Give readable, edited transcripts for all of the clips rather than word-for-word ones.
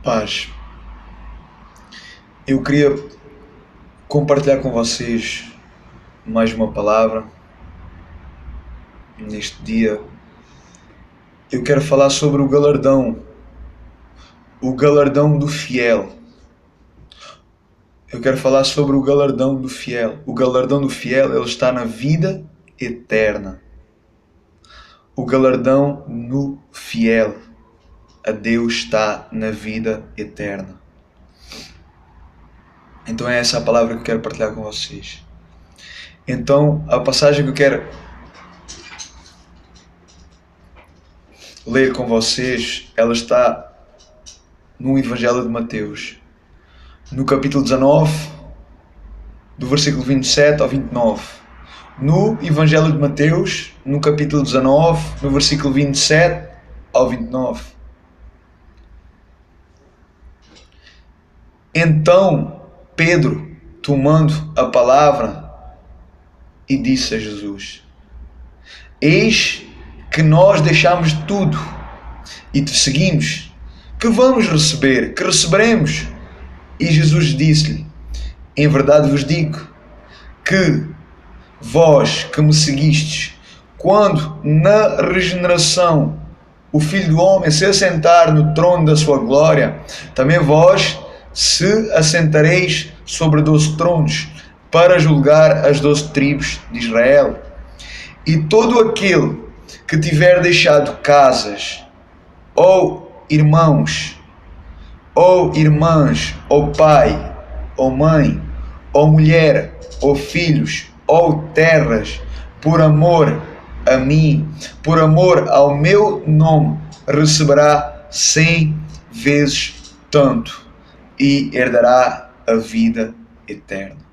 Paz. Eu queria compartilhar com vocês mais uma palavra neste dia. Eu quero falar sobre o galardão do fiel. Eu quero falar sobre o galardão do fiel. O galardão do fiel, ele está na vida eterna. O galardão no fiel a Deus está na vida eterna. Então é essa a palavra que eu quero partilhar com vocês. Então a passagem que eu quero ler com vocês, ela está no Evangelho de Mateus, no capítulo 19, do versículo 27 ao 29. No Evangelho de Mateus, no capítulo 19, no versículo 27 ao 29. Então Pedro, tomando a palavra, e disse a Jesus: Eis que nós deixamos tudo e te seguimos. Que vamos receber? Que receberemos? E Jesus disse-lhe: Em verdade vos digo que vós que me seguistes, quando na regeneração o Filho do Homem se assentar no trono da sua glória, também vós se assentareis sobre 12 tronos, para julgar as 12 tribos de Israel. E todo aquele que tiver deixado casas, ou irmãos, ou irmãs, ou pai, ou mãe, ou mulher, ou filhos, ou terras, por amor a mim, por amor ao meu nome, receberá 100 vezes tanto e herdará a vida eterna.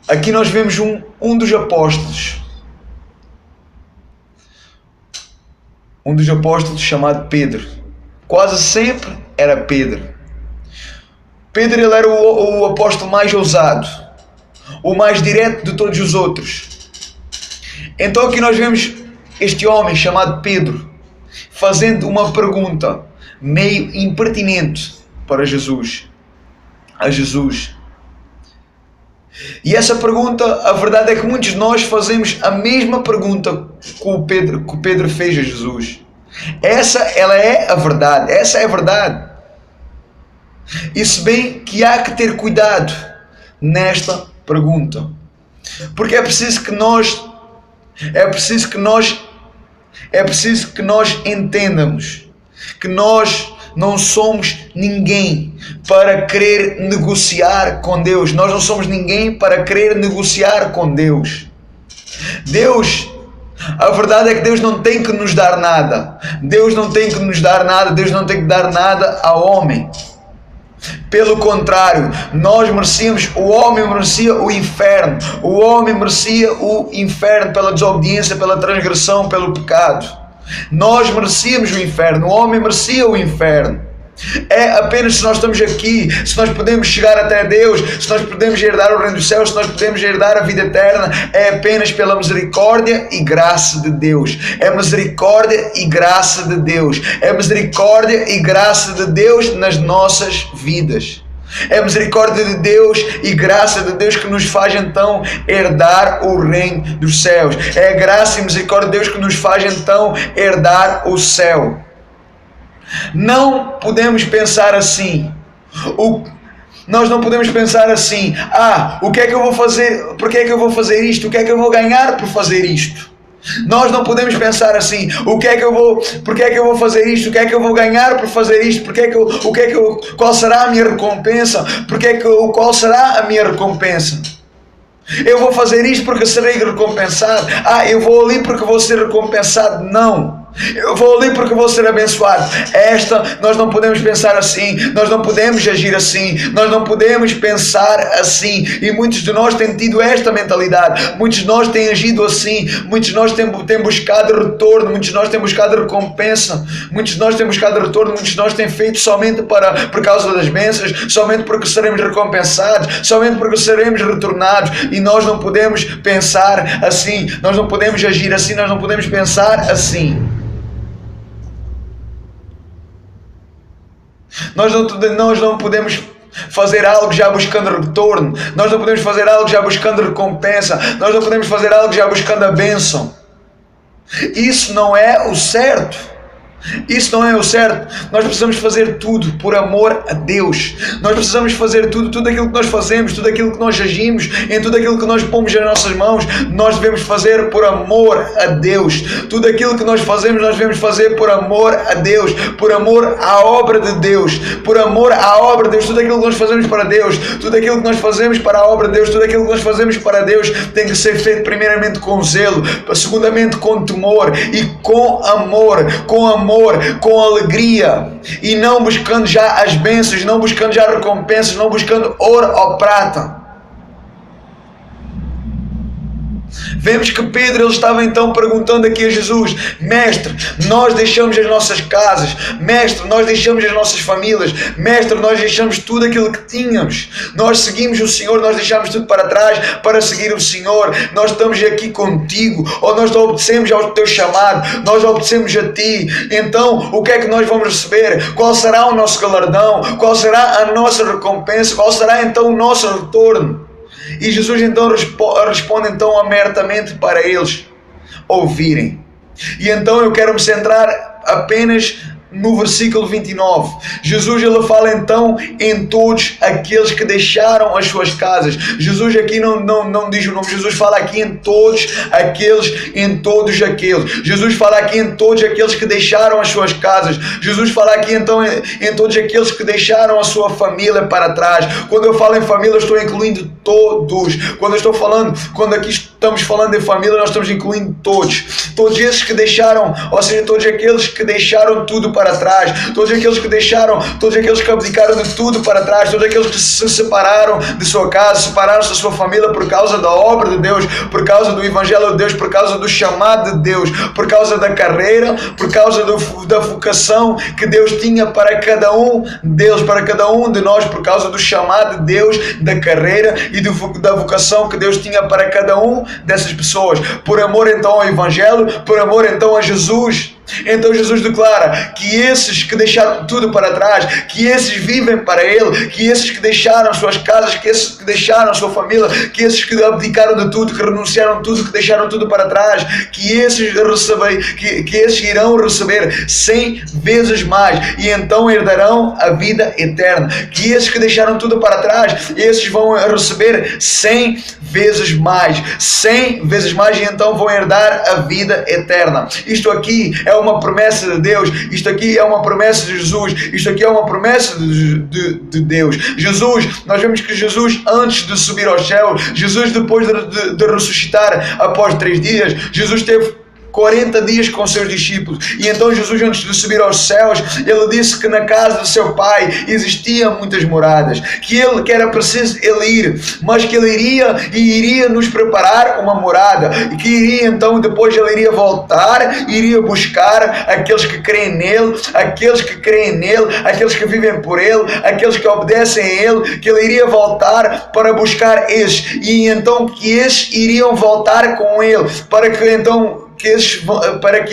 Aqui nós vemos um dos apóstolos. Um dos apóstolos chamado Pedro. Quase sempre era Pedro. Pedro, ele era o apóstolo mais ousado, o mais direto de todos os outros. Então aqui nós vemos este homem chamado Pedro fazendo uma pergunta meio impertinente para Jesus. A Jesus. E essa pergunta, a verdade é que muitos de nós fazemos a mesma pergunta que o Pedro fez a Jesus. Ela é a verdade. Essa é a verdade. E se bem que há que ter cuidado nesta pergunta. Porque é preciso que nós entendamos que nós não somos ninguém para querer negociar com Deus. Nós não somos ninguém para querer negociar com Deus. A verdade é que Deus não tem que nos dar nada. Deus não tem que nos dar nada. Deus não tem que dar nada ao homem. Pelo contrário, o homem merecia o inferno. O homem merecia o inferno pela desobediência, pela transgressão, pelo pecado. Nós merecíamos o inferno, o homem merecia o inferno. É apenas se nós estamos aqui, se nós podemos chegar até Deus, se nós podemos herdar o reino dos céus, se nós podemos herdar a vida eterna, é apenas pela misericórdia e graça de Deus. É misericórdia e graça de Deus. É misericórdia e graça de Deus nas nossas vidas. É misericórdia de Deus e graça de Deus que nos faz então herdar o reino dos céus. É a graça e misericórdia de Deus que nos faz então herdar o céu. Não podemos pensar assim. Nós não podemos pensar assim: o que é que eu vou fazer? Por que é que eu vou fazer isto? O que é que eu vou ganhar por fazer isto? Nós não podemos pensar assim: por que é que eu vou fazer isto? O que é que eu vou ganhar por fazer isto? Qual será a minha recompensa? Qual será a minha recompensa? Eu vou fazer isto porque serei recompensado. Eu vou ali porque vou ser recompensado. Não. Eu vou ali porque vou ser abençoado. Nós não podemos pensar assim. Nós não podemos agir assim. Nós não podemos pensar assim. E muitos de nós têm tido esta mentalidade. Muitos de nós têm agido assim. Muitos de nós têm buscado retorno. Muitos de nós têm buscado recompensa. Muitos de nós têm buscado retorno. Muitos de nós têm feito somente por causa das bênçãos. Somente porque seremos recompensados. Somente porque seremos retornados. E nós não podemos pensar assim. Nós não podemos agir assim. Nós não podemos pensar assim. Nós não podemos fazer algo já buscando retorno. Nós não podemos fazer algo já buscando recompensa. Nós não podemos fazer algo já buscando a bênção. Isso não é o certo. Isso não é o certo. Nós precisamos fazer tudo por amor a Deus. Nós precisamos fazer tudo aquilo que nós fazemos, tudo aquilo que nós agimos, em tudo aquilo que nós pomos nas nossas mãos, nós devemos fazer por amor a Deus. Tudo aquilo que nós fazemos, nós devemos fazer por amor a Deus, por amor à obra de Deus, por amor à obra de Deus. Tudo aquilo que nós fazemos para Deus, tudo aquilo que nós fazemos para a obra de Deus, tudo aquilo que nós fazemos para Deus tem que ser feito primeiramente com zelo, segundamente com temor e com amor, com alegria, e não buscando já as bênçãos, não buscando já recompensas, não buscando ouro ou prata. Vemos que Pedro, ele estava então perguntando aqui a Jesus: Mestre, nós deixamos as nossas casas, Mestre, nós deixamos as nossas famílias, Mestre, nós deixamos tudo aquilo que tínhamos, nós seguimos o Senhor, nós deixamos tudo para trás para seguir o Senhor, nós estamos aqui contigo, ou nós obedecemos ao teu chamado, nós obedecemos a ti. Então o que é que nós vamos receber? Qual será o nosso galardão? Qual será a nossa recompensa? Qual será então o nosso retorno? E Jesus então responde então abertamente para eles ouvirem. E então eu quero me centrar apenas no versículo 29. Jesus, ele fala então em todos aqueles que deixaram as suas casas. Jesus aqui não diz o nome. Jesus fala aqui em todos aqueles, Jesus fala aqui em todos aqueles que deixaram as suas casas. Jesus fala aqui então em todos aqueles que deixaram a sua família para trás. Quando eu falo em família, eu estou incluindo todos. Quando aqui estamos falando em família, nós estamos incluindo todos esses que deixaram, ou seja, todos aqueles que deixaram tudo para trás, todos aqueles que abdicaram de tudo para trás, todos aqueles que se separaram de sua casa, separaram-se da sua família por causa da obra de Deus, por causa do Evangelho de Deus, por causa do chamado de Deus, por causa da carreira, por causa da vocação que Deus tinha para cada um deles, para cada um de nós, por causa do chamado de Deus, da carreira e da vocação que Deus tinha para cada um dessas pessoas, por amor então ao Evangelho, por amor então a Jesus. Então Jesus declara que esses que deixaram tudo para trás, que esses vivem para Ele, que esses que deixaram suas casas, que esses que deixaram a sua família, que esses que abdicaram de tudo, que renunciaram a tudo, que deixaram tudo para trás, que esses irão receber 100 vezes mais e então herdarão a vida eterna. Que esses que deixaram tudo para trás, esses vão receber 100 vezes mais, 100 vezes mais, e então vão herdar a vida eterna. Isto aqui é uma promessa de Deus, isto aqui é uma promessa de Jesus, isto aqui é uma promessa de Deus. Nós vemos que Jesus, antes de subir ao céu, Jesus depois de ressuscitar após 3 dias, Jesus teve 40 dias com seus discípulos, e então Jesus, antes de subir aos céus, ele disse que na casa do seu pai existiam muitas moradas, que era preciso ele ir, mas que ele iria nos preparar uma morada, e que iria então depois ele iria voltar, iria buscar aqueles que creem nele, aqueles que vivem por ele, aqueles que obedecem a ele, que ele iria voltar para buscar esses, e então que esses iriam voltar com ele, para que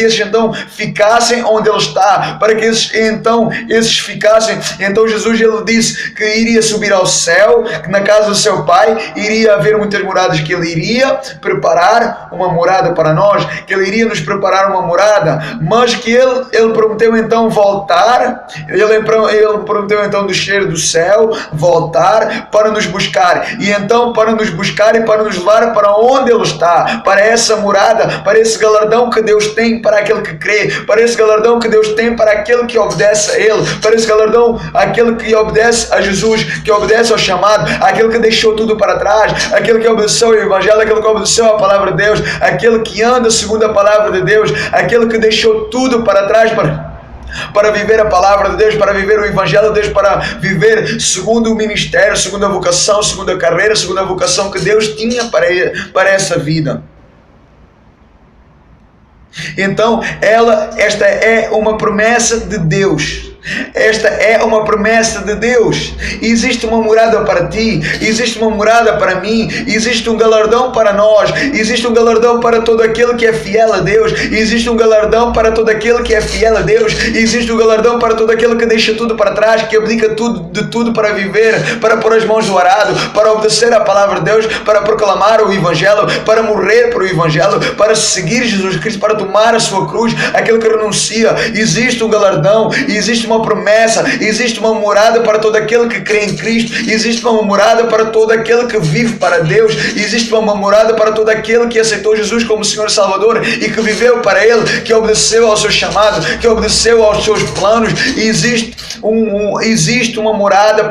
esses então ficassem onde ele está, para que esses ficassem. Então Jesus, ele disse que iria subir ao céu, que na casa do seu pai iria haver muitas moradas, que ele iria preparar uma morada para nós, que ele iria nos preparar uma morada, mas que ele prometeu então voltar, ele prometeu então descer do céu, voltar para nos buscar, e então para nos buscar e para nos levar para onde ele está, para essa morada, para esse galardão que Deus tem para aquele que crê, para esse galardão que Deus tem para aquele que obedece a Ele, para esse galardão, aquele que obedece a Jesus, que obedece ao chamado, aquele que deixou tudo para trás, aquele que obedeceu ao Evangelho, aquele que obedeceu à palavra de Deus, aquele que anda segundo a palavra de Deus, aquele que deixou tudo para trás para viver a palavra de Deus, para viver o Evangelho de Deus, para viver segundo o ministério, segundo a vocação, segundo a carreira, segundo a vocação que Deus tinha para essa vida. Então, esta é uma promessa de Deus. Esta é uma promessa de Deus. Existe uma morada para ti, existe uma morada para mim, existe um galardão para nós, existe um galardão para todo aquele que é fiel a Deus, existe um galardão para todo aquele que é fiel a Deus, existe um galardão para todo aquele que deixa tudo para trás, que abdica de tudo para viver, para pôr as mãos no arado, para obedecer à palavra de Deus, para proclamar o Evangelho, para morrer para o Evangelho, para seguir Jesus Cristo, para tomar a sua cruz, aquele que renuncia. Existe um galardão, existe uma promessa, existe uma morada para todo aquele que crê em Cristo, existe uma morada para todo aquele que vive para Deus, existe uma morada para todo aquele que aceitou Jesus como Senhor e Salvador e que viveu para Ele, que obedeceu ao seu chamado, que obedeceu aos seus planos. E existe uma morada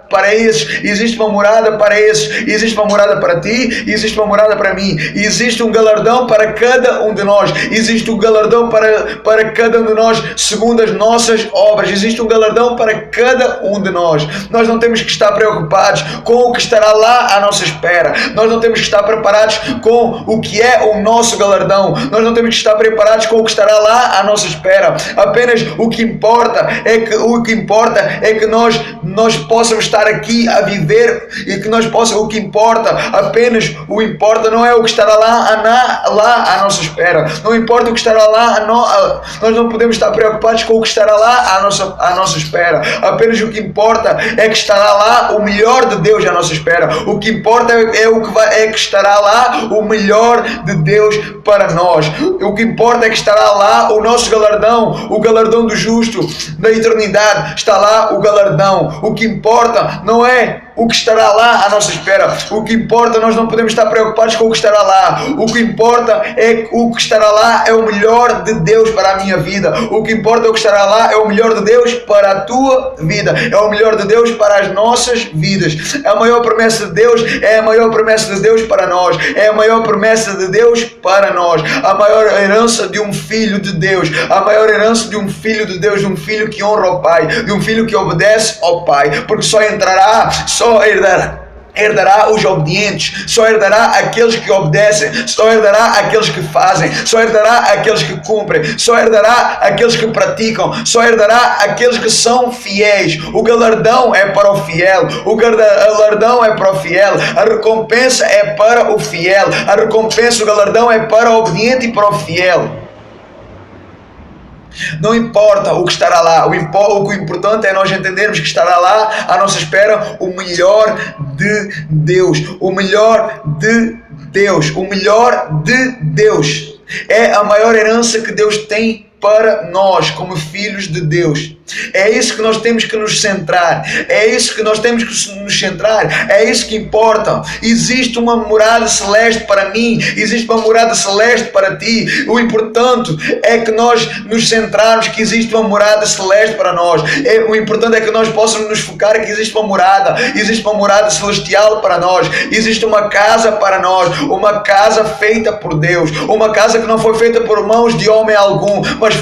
para esses, existe uma morada para esses, existe uma morada para ti, existe uma morada para mim, existe um galardão para cada um de nós, existe um galardão para cada um de nós segundo as nossas obras, existe um galardão para cada um de nós. Nós não temos que estar preocupados com o que estará lá à nossa espera, nós não temos que estar preparados com o que é o nosso galardão, nós não temos que estar preparados com o que estará lá à nossa espera. Apenas o que importa é que nós possamos estar aqui a viver e que nós possamos, o que importa, apenas o importa não é o que estará lá à nossa espera, não importa o que estará lá, nós não podemos estar preocupados com o que estará lá à nossa espera, apenas o que importa é que estará lá o melhor de Deus à nossa espera, o que importa é que estará lá o melhor de Deus para nós, o que importa é que estará lá o nosso galardão, o galardão do justo, da eternidade, está lá o galardão. O que importa não é o que estará lá à nossa espera, o que importa, nós não podemos estar preocupados com o que estará lá, o que importa é que o que estará lá é o melhor de Deus para a minha vida, o que importa é o que estará lá é o melhor de Deus para a tua vida, é o melhor de Deus para as nossas vidas. A maior promessa de Deus é a maior promessa de Deus para nós, é a maior promessa de Deus para nós, a maior herança de um filho de Deus, a maior herança de um filho de Deus, de um filho que honra ao Pai, de um filho que obedece ao Pai, porque só herdará os obedientes, só herdará aqueles que obedecem, só herdará aqueles que fazem, só herdará aqueles que cumprem, só herdará aqueles que praticam, só herdará aqueles que são fiéis. O galardão é para o fiel, o galardão é para o fiel, a recompensa é para o fiel, a recompensa, o galardão é para o obediente e para o fiel. Não importa o que estará lá, o importante é nós entendermos que estará lá à nossa espera o melhor de Deus, o melhor de Deus, o melhor de Deus. É a maior herança que Deus tem para nós como filhos de Deus. É isso que nós temos que nos centrar, é isso que nós temos que nos centrar, é isso que importa. Existe uma morada celeste para mim, existe uma morada celeste para ti. O importante é que nós nos centrarmos que existe uma morada celeste para nós. O importante é que nós possamos nos focar que existe uma morada celestial para nós, existe uma casa para nós, uma casa feita por Deus, uma casa que não foi feita por mãos de homem algum, mas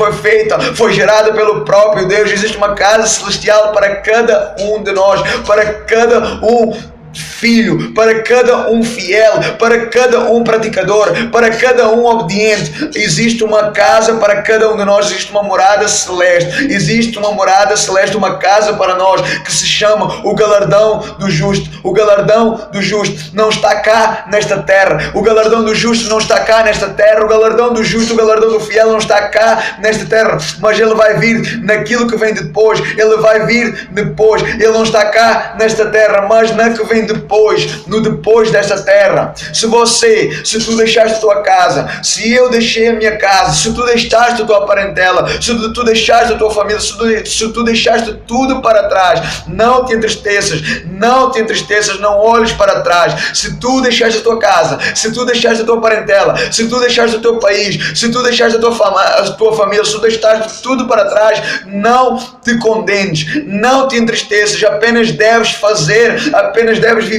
foi gerada pelo próprio Deus. Existe uma casa celestial para cada um de nós, para cada um filho, para cada um fiel, para cada um praticador, para cada um obediente. Existe uma casa para cada um de nós, existe uma morada celeste, existe uma morada celeste, uma casa para nós que se chama o galardão do justo. O galardão do justo não está cá nesta terra, o galardão do justo não está cá nesta terra, o galardão do justo, o galardão do fiel não está cá nesta terra, mas ele vai vir naquilo que vem depois, ele vai vir depois, ele não está cá nesta terra, mas na que vem depois, no depois desta terra. Se tu deixaste a tua casa, se eu deixei a minha casa, se tu deixaste a tua parentela, se tu deixaste a tua família, se tu deixaste tudo para trás, não te entristeças, não olhes para trás. Se tu deixaste a tua casa, se tu deixaste a tua parentela, se tu deixaste o teu país, se tu deixaste a tua família, se tu deixaste tudo para trás, não te condenes, não te entristeças, apenas deves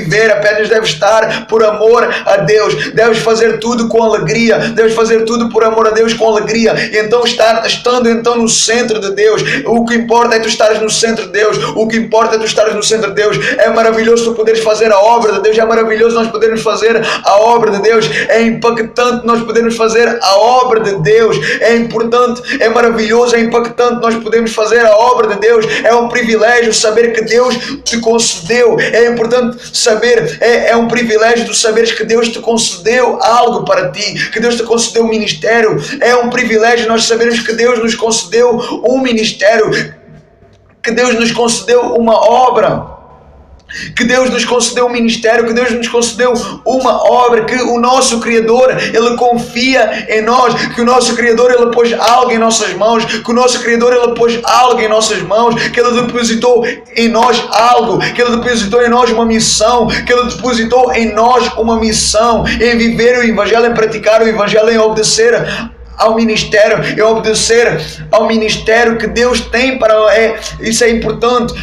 viver, apenas deves estar por amor a Deus. Deves fazer tudo com alegria, deves fazer tudo por amor a Deus com alegria. E então estando então no centro de Deus, o que importa é tu estares no centro de Deus, o que importa é tu estares no centro de Deus. É maravilhoso tu poderes fazer a obra de Deus, é maravilhoso nós podermos fazer a obra de Deus, é impactante nós podermos fazer a obra de Deus, é importante, é maravilhoso, é impactante nós podemos fazer a obra de Deus. É um privilégio saber que Deus te concedeu, é importante saber, é um privilégio tu saberes que Deus te concedeu algo para ti, que Deus te concedeu um ministério. É um privilégio nós sabermos que Deus nos concedeu um ministério, que Deus nos concedeu uma obra, que Deus nos concedeu um ministério, que Deus nos concedeu uma obra, que o nosso Criador, Ele confia em nós, que o nosso Criador, Ele pôs algo em nossas mãos, que o nosso Criador, Ele pôs algo em nossas mãos, que Ele depositou em nós algo, que Ele depositou em nós uma missão, que Ele depositou em nós uma missão, em viver o Evangelho, em praticar o Evangelho, em obedecer ao ministério, e obedecer ao ministério que Deus tem para... Isso é importante.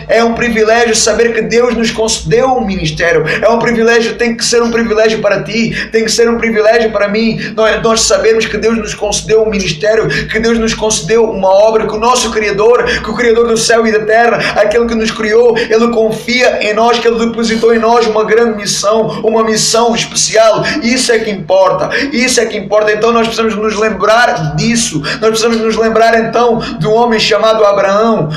É um privilégio saber que Deus nos concedeu um ministério. É um privilégio, tem que ser um privilégio para ti, tem que ser um privilégio para mim. Nós sabemos que Deus nos concedeu um ministério, que Deus nos concedeu uma obra, que o nosso Criador, que o Criador do céu e da terra, aquele que nos criou, Ele confia em nós, que Ele depositou em nós uma grande missão, uma missão especial. Isso é que importa, isso é que importa. Então nós precisamos nos lembrar disso. Nós precisamos nos lembrar então de um homem chamado Abraão,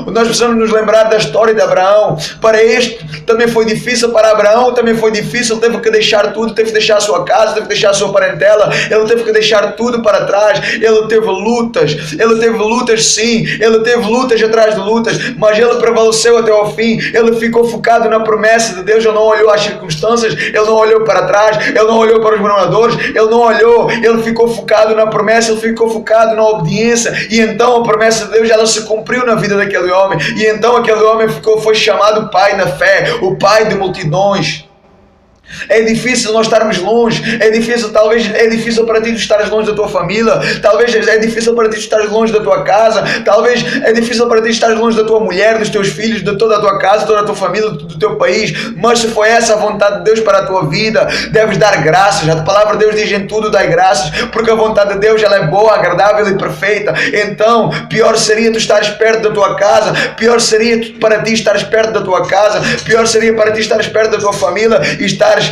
nós precisamos nos lembrar da história de Abraão. Para este também foi difícil, para Abraão também foi difícil, teve que deixar tudo, teve que deixar a sua casa, teve que deixar a sua parentela, ele teve que deixar tudo para trás. Ele teve lutas sim, ele teve lutas atrás de lutas, mas ele prevaleceu até ao fim. Ele ficou focado na promessa de Deus, ele não olhou às circunstâncias, ele não olhou para trás, ele não olhou para os murmuradores, ele não olhou, ele ficou focado na promessa, ele ficou focado na obediência, e então a promessa de Deus, ela se cumpriu na vida daquele homem, e então aquele homem foi chamado pai da fé, o pai de multidões. É difícil nós estarmos longe, talvez é difícil para ti tu estares longe da tua família, talvez é difícil para ti tu estares longe da tua casa, talvez é difícil para ti estares longe da tua mulher, dos teus filhos, de toda a tua casa, toda a tua família, do teu país. Mas se foi essa a vontade de Deus para a tua vida, deves dar graças. A palavra de Deus diz: em tudo dai graças, porque a vontade de Deus, ela é boa, agradável e perfeita. Então pior seria tu estares perto da tua casa, pior seria para ti estares perto da tua casa, pior seria para ti estares perto da tua família e estares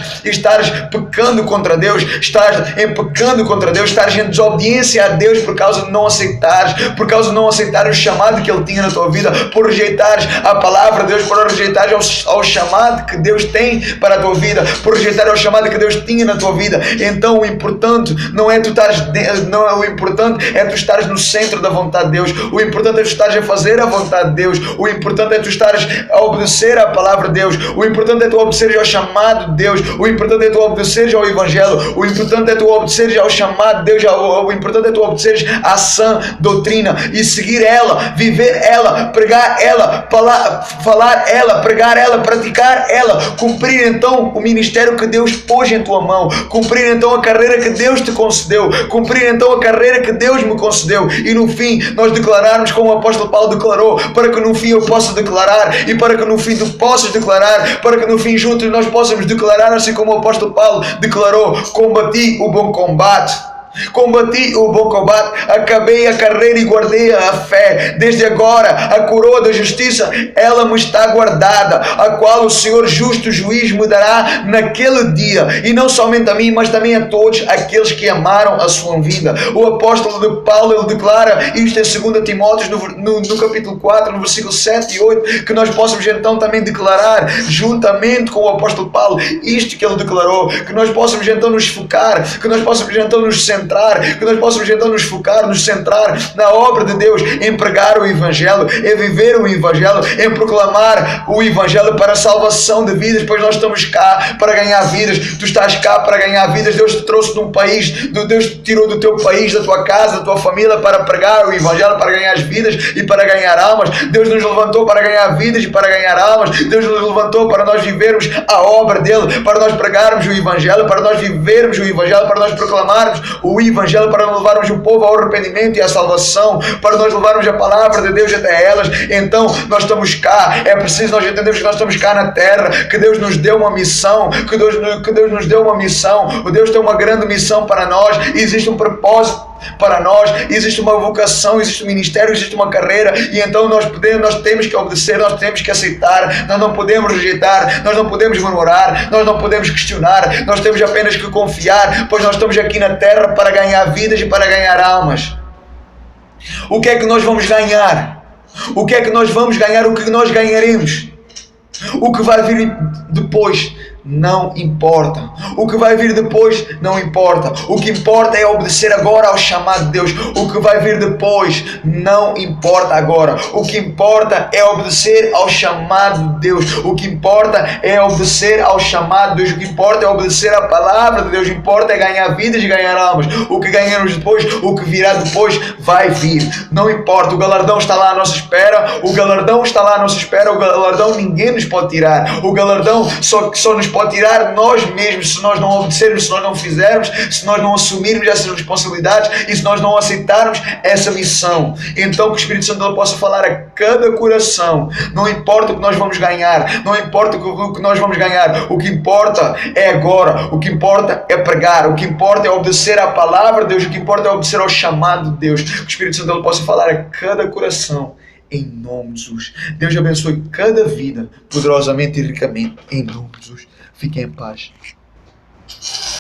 pecando contra Deus, estares em pecando contra Deus, estares em desobediência a Deus por causa de não aceitares o chamado que Ele tinha na tua vida, por rejeitares a palavra de Deus, por rejeitares ao chamado que Deus tem para a tua vida, por rejeitar ao chamado que Deus tinha na tua vida. Então o importante não é tu estares, o importante é tu estares no centro da vontade de Deus, o importante é tu estares a fazer a vontade de Deus, o importante é tu estares a obedecer à palavra de Deus, o importante é tu obedeceres ao chamado de Deus, o importante é tu obedeceres ao Evangelho, o importante é tu obedeceres ao chamado de Deus, o importante é tu obedeceres à sã doutrina e seguir ela, viver ela, pregar ela, falar ela, pregar ela, praticar ela, cumprir então o ministério que Deus pôs em tua mão, cumprir então a carreira que Deus te concedeu, cumprir então a carreira que Deus me concedeu, e no fim nós declararmos como o apóstolo Paulo declarou, para que no fim eu possa declarar, e para que no fim tu possas declarar, para que no fim juntos nós possamos declarar, assim como o apóstolo Paulo declarou: combati o bom combate, acabei a carreira e guardei a fé. Desde agora a coroa da justiça, ela me está guardada, a qual o Senhor justo juiz me dará naquele dia, e não somente a mim, mas também a todos aqueles que amaram a sua vida. O apóstolo de Paulo, ele declara isto em 2 Timóteo no capítulo 4, no versículo 7 e 8, que nós possamos então também declarar juntamente com o apóstolo Paulo isto que ele declarou, que nós possamos então nos focar, que nós possamos então nos centrar, que nós possamos então nos focar, nos centrar na obra de Deus, em pregar o Evangelho, em viver o Evangelho, em proclamar o Evangelho para a salvação de vidas, pois nós estamos cá para ganhar vidas. Tu estás cá para ganhar vidas. Deus te trouxe de um país, Deus te tirou do teu país, da tua casa, da tua família, para pregar o Evangelho, para ganhar as vidas e para ganhar almas. Deus nos levantou para ganhar vidas e para ganhar almas. Deus nos levantou para nós vivermos a obra dele, para nós pregarmos o Evangelho, para nós vivermos o Evangelho, para nós proclamarmos o o Evangelho, para nós levarmos o povo ao arrependimento e à salvação, para nós levarmos a palavra de Deus até elas. Então nós estamos cá, é preciso nós entendermos que nós estamos cá na terra, que Deus nos deu uma missão, que Deus nos deu uma missão, o Deus tem uma grande missão para nós, existe um propósito para nós, existe uma vocação, existe um ministério, existe uma carreira, e então nós temos que obedecer, nós temos que aceitar, nós não podemos rejeitar, nós não podemos murmurar, nós não podemos questionar, nós temos apenas que confiar, pois nós estamos aqui na terra para ganhar vidas e para ganhar almas. O que é que nós vamos ganhar? O que é que nós vamos ganhar? O que nós ganharemos? O que vai vir depois não importa. O que vai vir depois não importa. O que importa é obedecer agora ao chamado de Deus. O que vai vir depois não importa agora. O que importa é obedecer ao chamado de Deus. O que importa é obedecer ao chamado de Deus. O que importa é obedecer à palavra de Deus. O que importa é ganhar vidas e ganhar almas. O que ganhamos depois, o que virá depois vai vir. Não importa. O galardão está lá à nossa espera. O galardão está lá à nossa espera. O galardão ninguém nos pode tirar. O galardão só nos pode tirar nós mesmos, se nós não obedecermos, se nós não fizermos, se nós não assumirmos essas responsabilidades e se nós não aceitarmos essa missão. Então que o Espírito Santo ele possa falar a cada coração. Não importa o que nós vamos ganhar, não importa o que nós vamos ganhar, o que importa é agora, o que importa é pregar, o que importa é obedecer à palavra de Deus, o que importa é obedecer ao chamado de Deus. Que o Espírito Santo ele possa falar a cada coração. Em nome de Jesus. Deus abençoe cada vida poderosamente e ricamente. Em nome de Jesus. Fiquem em paz.